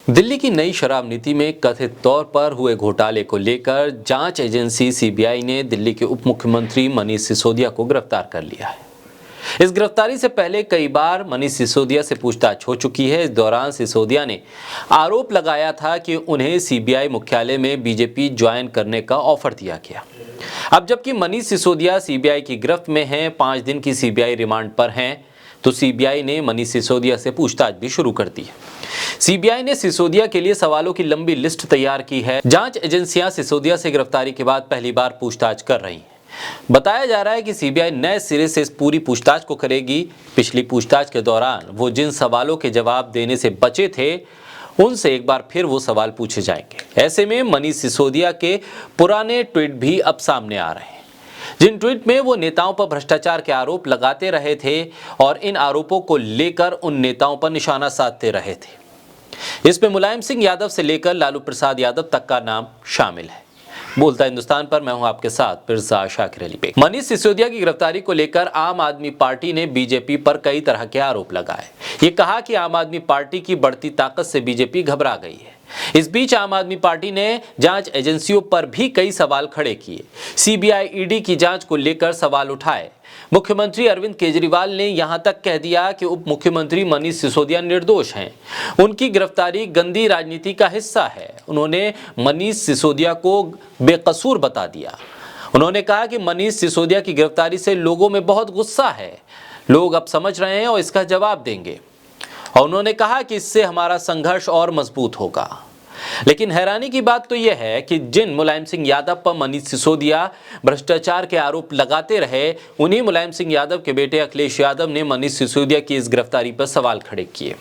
दिल्ली की नई शराब नीति में कथित तौर पर हुए घोटाले को लेकर जांच एजेंसी सीबीआई ने दिल्ली के उप मुख्यमंत्री मनीष सिसोदिया को गिरफ्तार कर लिया है। इस गिरफ्तारी से पहले कई बार मनीष सिसोदिया से पूछताछ हो चुकी है। इस दौरान सिसोदिया ने आरोप लगाया था कि उन्हें सीबीआई मुख्यालय में बीजेपी ज्वाइन करने का ऑफर दिया गया। अब जबकि मनीष सिसोदिया सीबीआई की गिरफ्त में हैं, 5 दिन की सीबीआई रिमांड पर हैं, तो सीबीआई ने मनीष सिसोदिया से पूछताछ भी शुरू कर दी है। सीबीआई ने सिसोदिया के लिए सवालों की लंबी लिस्ट तैयार की है। जांच एजेंसियां सिसोदिया से गिरफ्तारी के बाद पहली बार पूछताछ कर रही हैं। बताया जा रहा है कि सीबीआई नए सिरे से इस पूरी पूछताछ को करेगी। पिछली पूछताछ के दौरान वो जिन सवालों के जवाब देने से बचे थे, उनसे एक बार फिर वो सवाल पूछे जाएंगे। ऐसे में मनीष सिसोदिया के पुराने ट्वीट भी अब सामने आ रहे हैं, जिन ट्वीट में वो नेताओं पर भ्रष्टाचार के आरोप लगाते रहे थे और इन आरोपों को लेकर उन नेताओं पर निशाना साधते रहे थे। इसमें मुलायम सिंह यादव से लेकर लालू प्रसाद यादव तक का नाम शामिल है। बोलता हिंदुस्तान पर मैं हूं आपके साथ फिरजा शाकिर अली बेग। मनीष सिसोदिया की गिरफ्तारी को लेकर आम आदमी पार्टी ने बीजेपी पर कई तरह के आरोप लगाए। ये कहा कि आम आदमी पार्टी की बढ़ती ताकत से बीजेपी घबरा गई है। इस बीच आम आदमी पार्टी ने जांच एजेंसियों पर भी कई सवाल खड़े किए। सीबीआई ईडी की जांच को लेकर सवाल उठाए। मुख्यमंत्री अरविंद केजरीवाल ने यहां तक कह दिया कि उप मुख्यमंत्री मनीष सिसोदिया निर्दोष हैं। उनकी गिरफ्तारी गंदी राजनीति का हिस्सा है। उन्होंने मनीष सिसोदिया को बेकसूर बता दिया। उन्होंने कहा कि मनीष सिसोदिया की गिरफ्तारी से लोगों में बहुत गुस्सा है। लोग अब समझ रहे हैं और इसका जवाब देंगे। और उन्होंने कहा कि इससे हमारा संघर्ष और मजबूत होगा। लेकिन हैरानी की बात तो यह है कि जिन मुलायम सिंह यादव पर मनीष सिसोदिया भ्रष्टाचार के आरोप लगाते रहे, उन्हीं मुलायम सिंह यादव के बेटे अखिलेश यादव ने मनीष सिसोदिया की इस गिरफ्तारी पर सवाल खड़े किए।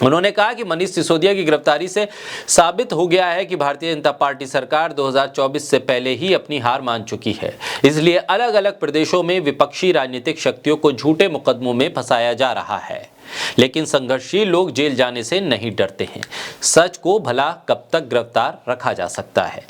उन्होंने कहा कि मनीष सिसोदिया की गिरफ्तारी से साबित हो गया है कि भारतीय जनता पार्टी सरकार 2024 से पहले ही अपनी हार मान चुकी है। इसलिए अलग अलग प्रदेशों में विपक्षी राजनीतिक शक्तियों को झूठे मुकदमों में फंसाया जा रहा है। लेकिन संघर्षशील लोग जेल जाने से नहीं डरते हैं। सच को भला कब तक गिरफ्तार रखा जा सकता है।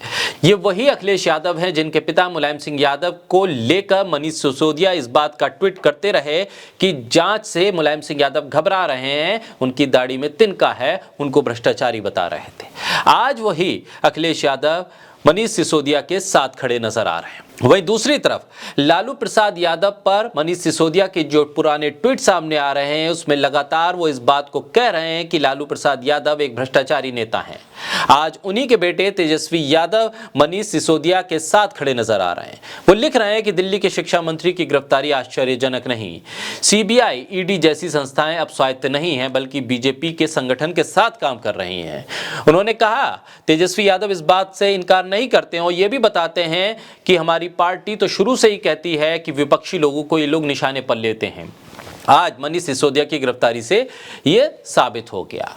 ये वही अखिलेश यादव हैं जिनके पिता मुलायम सिंह यादव को लेकर मनीष सिसोदिया इस बात का ट्वीट करते रहे कि जांच से मुलायम सिंह यादव घबरा रहे हैं, उनकी दाढ़ी में तिनका है, उनको भ्रष्टाचारी बता रहे थे। आज वही अखिलेश यादव मनीष सिसोदिया के साथ खड़े नजर आ रहे हैं। वहीं दूसरी तरफ लालू प्रसाद यादव पर मनीष सिसोदिया के जो पुराने ट्वीट सामने आ रहे हैं, उसमें लगातार वो इस बात को कह रहे हैं कि लालू प्रसाद यादव एक भ्रष्टाचारी नेता हैं। आज उन्हीं के बेटे तेजस्वी यादव मनीष सिसोदिया के साथ खड़े नजर आ रहे हैं। वो लिख रहे हैं कि दिल्ली के शिक्षा मंत्री की गिरफ्तारी आश्चर्यजनक नहीं। सीबीआई, ईडी जैसी संस्थाएं अब स्वायत्त नहीं हैं, बल्कि बीजेपी के संगठन के साथ काम कर रही हैं। उन्होंने कहा, तेजस्वी यादव इस बात से इनकार नहीं करते हैं और ये भी बताते हैं कि हमारी पार्टी तो शुरू से ही कहती है कि विपक्षी लोगों को ये लोग निशाने पर लेते हैं। आज मनीष सिसोदिया की गिरफ्तारी से ये साबित हो गया।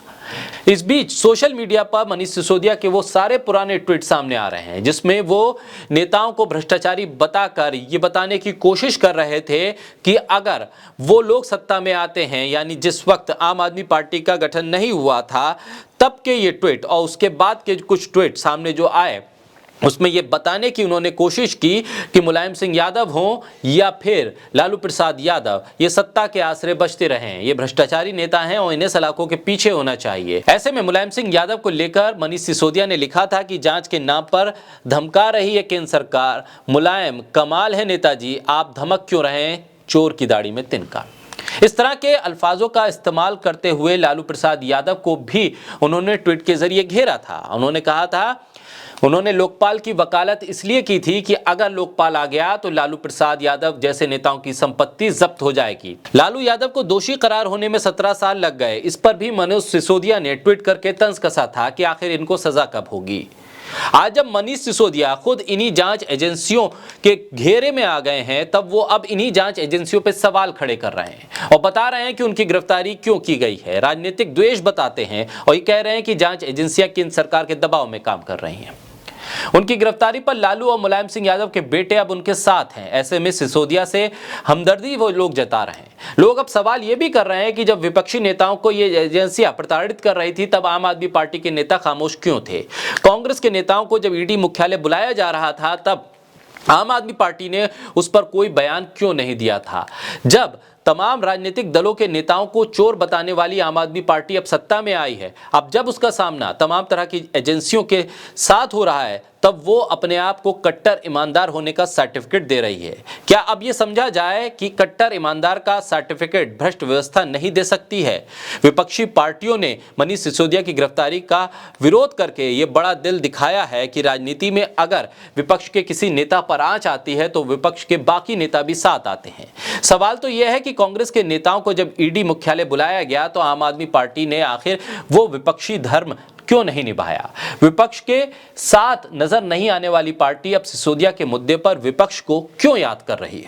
इस बीच सोशल मीडिया पर मनीष सिसोदिया के वो सारे पुराने ट्वीट सामने आ रहे हैं जिसमें वो नेताओं को भ्रष्टाचारी बताकर ये बताने की कोशिश कर रहे थे कि अगर वो लोग सत्ता में आते हैं, यानी जिस वक्त आम आदमी पार्टी का गठन नहीं हुआ था, तब के ये ट्वीट और उसके बाद के कुछ ट्वीट सामने जो आए, उसमें ये बताने की उन्होंने कोशिश की कि मुलायम सिंह यादव हों या फिर लालू प्रसाद यादव, ये सत्ता के आश्रय बचते रहें, ये भ्रष्टाचारी नेता हैं और इन्हें सलाखों के पीछे होना चाहिए। ऐसे में मुलायम सिंह यादव को लेकर मनीष सिसोदिया ने लिखा था कि जांच के नाम पर धमका रही है केंद्र सरकार। मुलायम, कमाल है नेताजी, आप धमक क्यों रहें, चोर की दाढ़ी में तिनका। इस तरह के अल्फाजों का इस्तेमाल करते हुए लालू प्रसाद यादव को भी उन्होंने ट्वीट के जरिए घेरा था। उन्होंने कहा था, उन्होंने लोकपाल की वकालत इसलिए की थी कि अगर लोकपाल आ गया तो लालू प्रसाद यादव जैसे नेताओं की संपत्ति जब्त हो जाएगी। लालू यादव को दोषी करार होने में 17 साल लग गए। इस पर भी मनीष सिसोदिया ने ट्वीट करके तंज कसा था कि आखिर इनको सजा कब होगी। आज जब मनीष सिसोदिया खुद इन्हीं जांच एजेंसियों के घेरे में आ गए हैं, तब वो अब इन्हीं जांच एजेंसियों पर सवाल खड़े कर रहे हैं और बता रहे हैं कि उनकी गिरफ्तारी क्यों की गई है। राजनीतिक द्वेष बताते हैं और ये कह रहे हैं कि जांच एजेंसियां केंद्र सरकार के दबाव में काम कर रही हैं। उनकी गिरफ्तारी पर लालू और मुलायम सिंह यादव के बेटे अब उनके साथ हैं। ऐसे में सिसोदिया से हमदर्दी वो लोग जता रहे हैं। लोग अब सवाल ये भी कर रहे हैं कि जब विपक्षी नेताओं को ये एजेंसियां प्रताड़ित कर रही थी, तब आम आदमी पार्टी के नेता खामोश क्यों थे। कांग्रेस के नेताओं को जब ईडी मुख्यालय बुलाया जा रहा था, तब आम आदमी पार्टी ने उस पर कोई बयान क्यों नहीं दिया था। जब तमाम राजनीतिक दलों के नेताओं को चोर बताने वाली आम आदमी पार्टी अब सत्ता में आई है। अब जब उसका सामना तमाम तरह की एजेंसियों के साथ हो रहा है, तब वो अपने आप को कट्टर ईमानदार होने का सर्टिफिकेट दे रही है। क्या अब ये समझा जाए कि कट्टर ईमानदार का सर्टिफिकेट भ्रष्ट व्यवस्था नहीं दे सकती है? विपक्षी पार्टियों ने मनीष सिसोदिया की गिरफ्तारी का विरोध करके ये बड़ा दिल दिखाया है कि राजनीति में अगर विपक्ष के किसी नेता पर आंच आती है तो विपक्ष के बाकी नेता भी साथ आते हैं। सवाल तो यह है कि कांग्रेस के नेताओं को जब ईडी मुख्यालय बुलाया गया तो आम आदमी पार्टी ने आखिर वो विपक्षी धर्म क्यों नहीं निभाया? विपक्ष के साथ नजर नहीं आने वाली पार्टी अब सिसोदिया के मुद्दे पर विपक्ष को क्यों याद कर रही है?